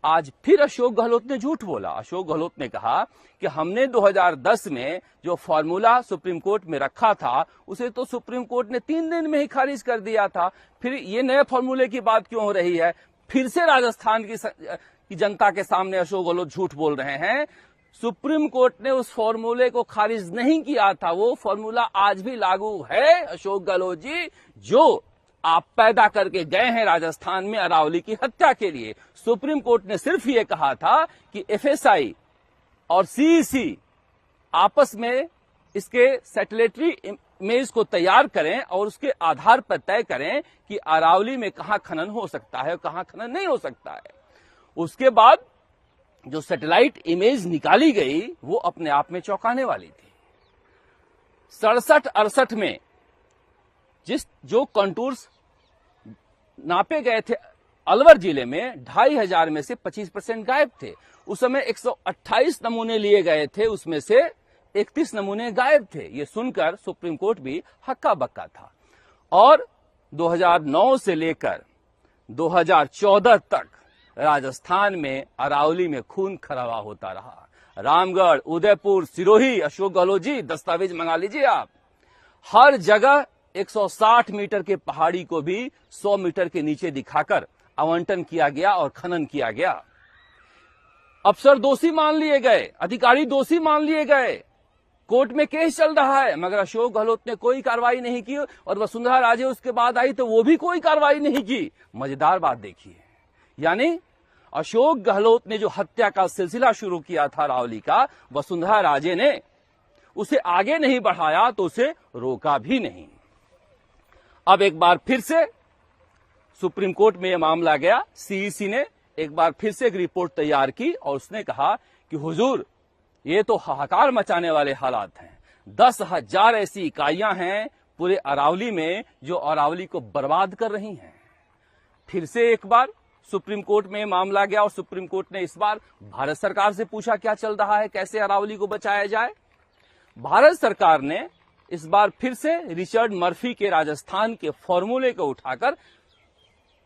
आज फिर अशोक गहलोत ने झूठ बोला। अशोक गहलोत ने कहा कि हमने 2010 में जो फॉर्मूला सुप्रीम कोर्ट में रखा था उसे तो सुप्रीम कोर्ट ने 3 दिन में ही खारिज कर दिया था। फिर ये नए फॉर्मूले की बात क्यों हो रही है? फिर से राजस्थान की जनता के सामने अशोक गहलोत झूठ बोल रहे हैं। सुप्रीम कोर्ट ने उस फॉर्मूले को खारिज नहीं किया था, वो फॉर्मूला आज भी लागू है अशोक गहलोत जी, जो आप पैदा करके गए हैं राजस्थान में अरावली की हत्या के लिए। सुप्रीम कोर्ट ने सिर्फ ये कहा था कि एफएसआई और सीईसी आपस में इसके सैटेलाइटरी इमेज को तैयार करें और उसके आधार पर तय करें कि अरावली में कहां खनन हो सकता है और कहां खनन नहीं हो सकता है। उसके बाद जो सैटेलाइट इमेज निकाली गई वो अपने आप में चौंकाने वाली थी। 67-68 में जो कंटूर्स नापे गए थे अलवर जिले में 2500 में से 25% गायब थे। उस समय 128 नमूने लिए गए थे, उसमें से 31 नमूने गायब थे। ये सुनकर सुप्रीम कोर्ट भी हक्का बक्का था। और 2009 से लेकर 2014 तक राजस्थान में अरावली में खून खराबा होता रहा। रामगढ़, उदयपुर, सिरोही, अशोक गहलोत जी दस्तावेज मंगा लीजिए आप। हर जगह 160 मीटर के पहाड़ी को भी 100 मीटर के नीचे दिखाकर आवंटन किया गया और खनन किया गया। अफसर दोषी मान लिए गए, अधिकारी दोषी मान लिए गए, कोर्ट में केस चल रहा है, मगर अशोक गहलोत ने कोई कार्रवाई नहीं की। और वसुंधरा राजे उसके बाद आई तो वो भी कोई कार्रवाई नहीं की। मजेदार बात देखिए, यानी अशोक गहलोत ने जो हत्या का सिलसिला शुरू किया था अरावली का, वसुंधरा राजे ने उसे आगे नहीं बढ़ाया तो उसे रोका भी नहीं। अब एक बार फिर से सुप्रीम कोर्ट में यह मामला गया। सीईसी ने एक बार फिर से एक रिपोर्ट तैयार की और उसने कहा कि हुजूर ये तो हाहाकार मचाने वाले हालात हैं। 10,000 ऐसी इकाइयां हैं पूरे अरावली में जो अरावली को बर्बाद कर रही हैं। फिर से एक बार सुप्रीम कोर्ट में मामला गया और सुप्रीम कोर्ट ने इस बार भारत सरकार से पूछा क्या चल रहा है, कैसे अरावली को बचाया जाए। भारत सरकार ने इस बार फिर से रिचर्ड मर्फी के राजस्थान के फॉर्मूले को उठाकर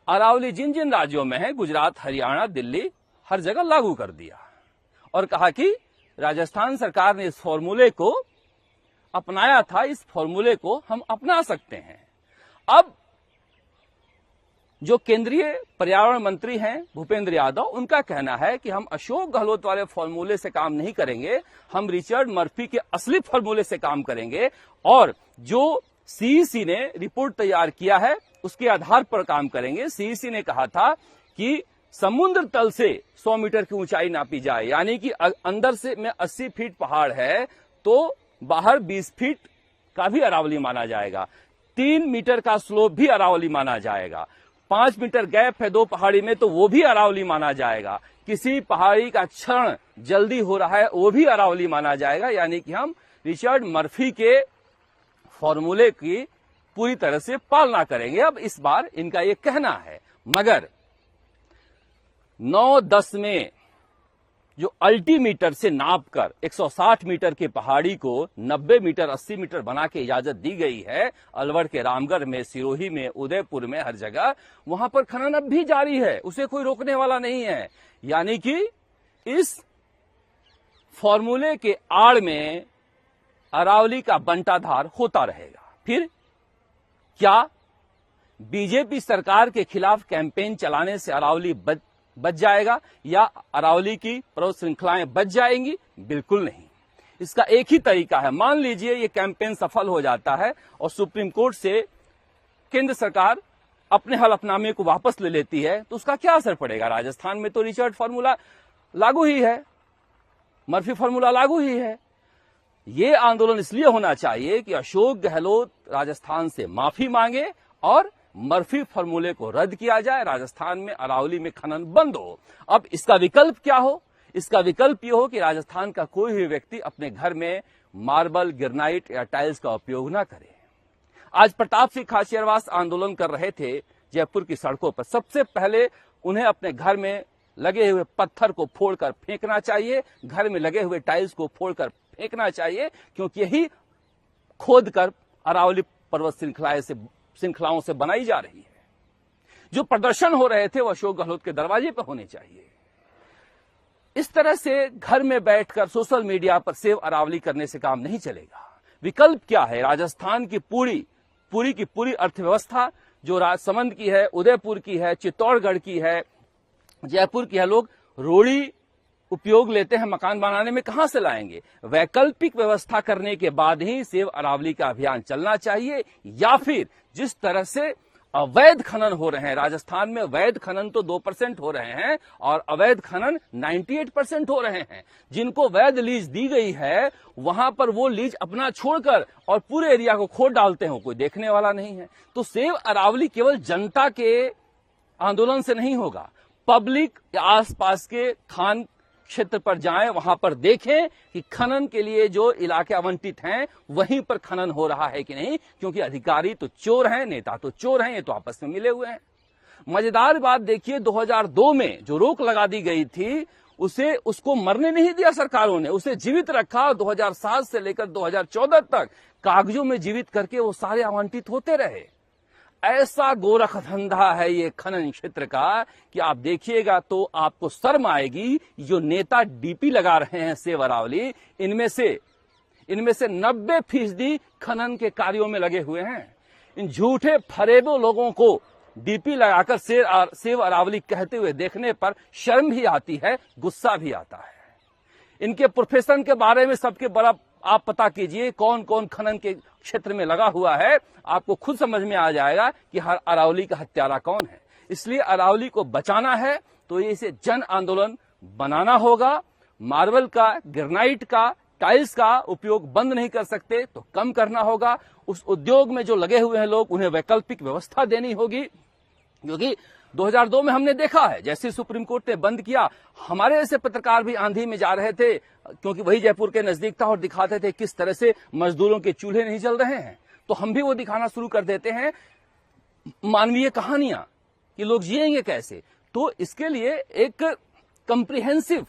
अरावली जिन जिन राज्यों में है, गुजरात, हरियाणा, दिल्ली, हर जगह लागू कर दिया और कहा कि राजस्थान सरकार ने इस फॉर्मूले को अपनाया था, इस फॉर्मूले को हम अपना सकते हैं। अब जो केंद्रीय पर्यावरण मंत्री हैं भूपेंद्र यादव, उनका कहना है कि हम अशोक गहलोत वाले फॉर्मूले से काम नहीं करेंगे, हम रिचर्ड मर्फी के असली फॉर्मूले से काम करेंगे और जो सीईसी ने रिपोर्ट तैयार किया है उसके आधार पर काम करेंगे। सीईसी ने कहा था कि समुद्र तल से 100 मीटर की ऊंचाई नापी जाए, यानी कि अंदर से में 80 फीट पहाड़ है तो बाहर 20 फीट का भी अरावली माना जाएगा। 3 मीटर का स्लोप भी अरावली माना जाएगा। 5 मीटर गैप है 2 पहाड़ी में तो वो भी अरावली माना जाएगा। किसी पहाड़ी का क्षरण जल्दी हो रहा है वो भी अरावली माना जाएगा। यानी कि हम रिचर्ड मर्फी के फॉर्मूले की पूरी तरह से पालना करेंगे। अब इस बार इनका ये कहना है, मगर 9-10 में जो अल्टीमीटर से नापकर 160 मीटर के पहाड़ी को 90 मीटर 80 मीटर बना के इजाजत दी गई है अलवर के रामगढ़ में, सिरोही में, उदयपुर में, हर जगह, वहां पर खनन अब भी जारी है, उसे कोई रोकने वाला नहीं है। यानी कि इस फॉर्मूले के आड़ में अरावली का बंटाधार होता रहेगा। फिर क्या बीजेपी सरकार के खिलाफ कैंपेन चलाने से अरावली बच जाएगा या अरावली की पर्वत श्रृंखलाएं बच जाएंगी? बिल्कुल नहीं। इसका एक ही तरीका है, मान लीजिए ये कैंपेन सफल हो जाता है और सुप्रीम कोर्ट से केंद्र सरकार अपने हलफनामे को वापस ले लेती है तो उसका क्या असर पड़ेगा? राजस्थान में तो रिचर्ड फॉर्मूला लागू ही है, मर्फी फॉर्मूला लागू ही है। ये आंदोलन इसलिए होना चाहिए कि अशोक गहलोत राजस्थान से माफी मांगे और मर्फी फॉर्मूले को रद्द किया जाए, राजस्थान में अरावली में खनन बंद हो। अब इसका विकल्प क्या हो? इसका विकल्प यह हो कि राजस्थान का कोई भी व्यक्ति अपने घर में मार्बल, ग्रेनाइट या टाइल्स का उपयोग न करे। आज प्रताप सिंह खाचरियावास आंदोलन कर रहे थे जयपुर की सड़कों पर। सबसे पहले उन्हें अपने घर में लगे हुए पत्थर को फोड़कर फेंकना चाहिए, घर में लगे हुए टाइल्स को फोड़कर फेंकना चाहिए, क्योंकि यही खोदकर अरावली पर्वत श्रृंखलाओं से बनाई जा रही है। जो प्रदर्शन हो रहे थे वो अशोक गहलोत के दरवाजे पर होने चाहिए। इस तरह से घर में बैठकर सोशल मीडिया पर सेव अरावली करने से काम नहीं चलेगा। विकल्प क्या है? राजस्थान की पूरी अर्थव्यवस्था जो राजसमंद की है, उदयपुर की है, चित्तौड़गढ़ की है, जयपुर की है, लोग रोड़ी उपयोग लेते हैं मकान बनाने में, कहां से लाएंगे? वैकल्पिक व्यवस्था करने के बाद ही सेव अरावली का अभियान चलना चाहिए, या फिर जिस तरह से अवैध खनन हो रहे हैं राजस्थान में, वैध खनन तो 2% हो रहे हैं और अवैध खनन 98% हो रहे हैं। जिनको वैध लीज दी गई है वहां पर वो लीज अपना छोड़कर और पूरे एरिया को खोद डालते हैं, कोई देखने वाला नहीं है। तो सेव अरावली केवल जनता के आंदोलन से नहीं होगा। पब्लिक आसपास के खान क्षेत्र पर जाएं, वहां पर देखें कि खनन के लिए जो इलाके आवंटित हैं वहीं पर खनन हो रहा है कि नहीं, क्योंकि अधिकारी तो चोर हैं, नेता तो चोर हैं, ये तो आपस में मिले हुए हैं। मजेदार बात देखिए, 2002 में जो रोक लगा दी गई थी उसको मरने नहीं दिया सरकारों ने, उसे जीवित रखा। 2007 से लेकर 2014 तक कागजों में जीवित करके वो सारे आवंटित होते रहे। ऐसा गोरख धंधा है ये खनन क्षेत्र का कि आप देखिएगा तो आपको शर्म आएगी। जो नेता डीपी लगा रहे हैं सेव अरावली, इनमें से 90% खनन के कार्यों में लगे हुए हैं। इन झूठे फरेबों लोगों को डीपी लगाकर सेव अरावली कहते हुए देखने पर शर्म भी आती है, गुस्सा भी आता है। इनके प्रोफेशन के बारे में सबके बड़ा आप पता कीजिए, कौन कौन खनन के क्षेत्र में लगा हुआ है, आपको खुद समझ में आ जाएगा कि हर अरावली का हत्यारा कौन है। इसलिए अरावली को बचाना है तो इसे जन आंदोलन बनाना होगा। मार्बल का, ग्रेनाइट का, टाइल्स का उपयोग बंद नहीं कर सकते तो कम करना होगा। उस उद्योग में जो लगे हुए हैं लोग, उन्हें वैकल्पिक व्यवस्था देनी होगी, क्योंकि 2002 में हमने देखा है जैसे सुप्रीम कोर्ट ने बंद किया, हमारे ऐसे पत्रकार भी आंधी में जा रहे थे, क्योंकि वही जयपुर के नजदीक था, और दिखाते थे किस तरह से मजदूरों के चूल्हे नहीं जल रहे हैं। तो हम भी वो दिखाना शुरू कर देते हैं, मानवीय कहानियां कि लोग जिएंगे कैसे। तो इसके लिए एक कंप्रिहेंसिव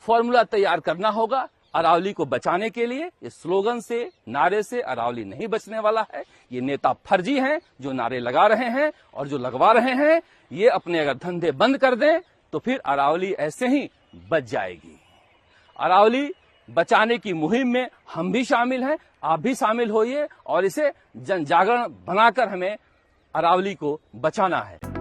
फॉर्मूला तैयार करना होगा अरावली को बचाने के लिए। इस स्लोगन से, नारे से अरावली नहीं बचने वाला है। ये नेता फर्जी हैं जो नारे लगा रहे हैं, और जो लगवा रहे हैं ये अपने अगर धंधे बंद कर दें तो फिर अरावली ऐसे ही बच जाएगी। अरावली बचाने की मुहिम में हम भी शामिल हैं, आप भी शामिल होइए, और इसे जन जागरण बनाकर हमें अरावली को बचाना है।